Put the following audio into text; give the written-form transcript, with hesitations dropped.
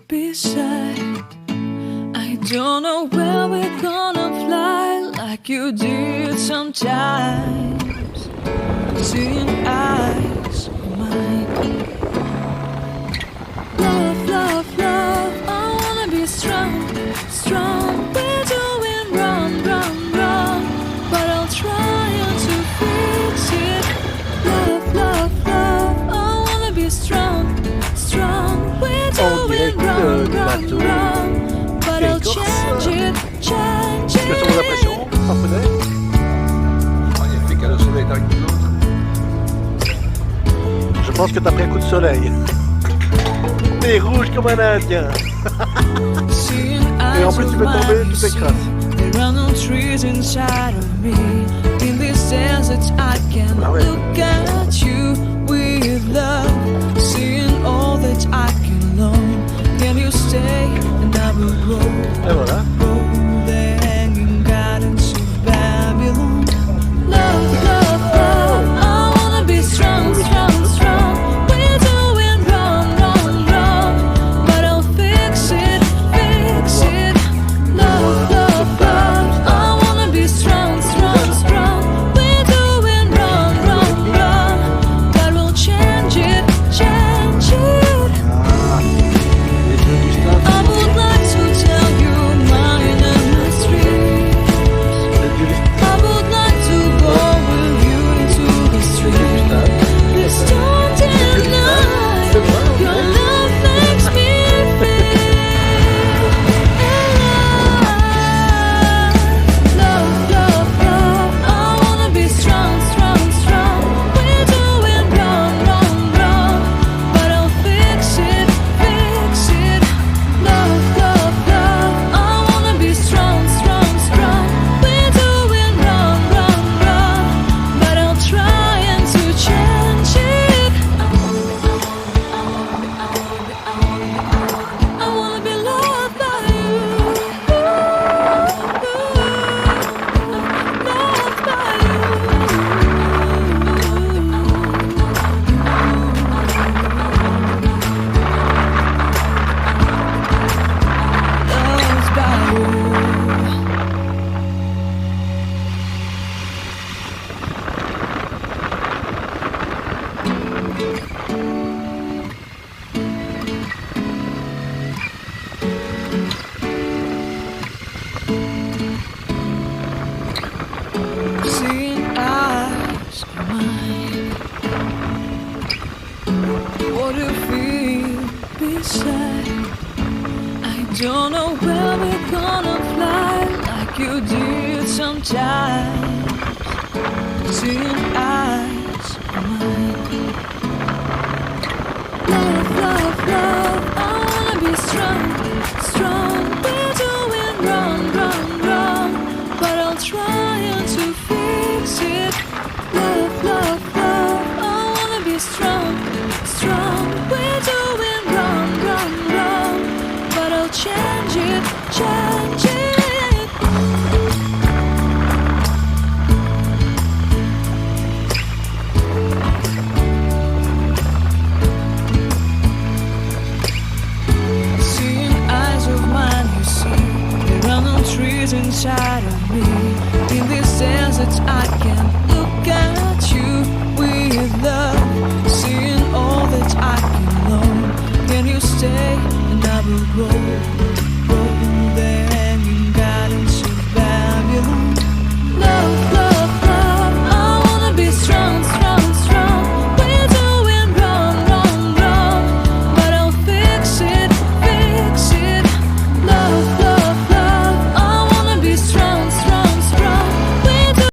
beside. I don't know where we're gonna fly like you did sometimes. Seeing eyes of mine. Love, love, love, I wanna be strong, strong. We're doing wrong, wrong, wrong, but I'll try to fix it. Love, love, love, I wanna be strong, strong. We're doing wrong, wrong, wrong, but I'll change it, change it. Que ton impression, japonais? Il fait qu'à le soleil avec l'autre. Je pense que t'as pris un coup de soleil. T'es rouge comme un indien. Et en plus tu peux tomber, tu t'écrases. There are no trees inside of me. In this desert I can look at you with love. Seeing all that I can learn. Can you stay and I will roll. Et voilà. Roll the hanging gardens of Babylon. Love, love, love, I wanna be strong, strong, strong. We're doing wrong, wrong, wrong, but I'll fix it, fix it. Love, love, love, I wanna be strong, strong, strong. We're doing wrong, wrong, wrong, but we'll change it, change it. I would like to tell you my mysteries. I would like to go with you into the street. This daunting night, your love makes me feel alive. Love, love, love, I wanna be strong, strong, strong. We're doing wrong, wrong, wrong, but I'll fix it, fix it. Love, love, love, I wanna be strong, strong, strong. We're doing wrong, wrong, wrong, but I'll try to change it. I wanna be loved by you. Loved by you. Loved by you. Seeing eyes of mine. What do you feel beside? I don't know where we're gonna fly like you did sometimes. Seeing eyes of mine. Love, love, love, I wanna be strong, strong. We're doing wrong, wrong, wrong, but I'll try to fix it. Love, love, love, I wanna be strong, strong. We're doing wrong, wrong, wrong, but I'll change it, change it. Seeing eyes of mine, you see, there are no trees inside of me. In this desert I can look at you with love. Seeing all that I can learn. Can you stay and I will roll.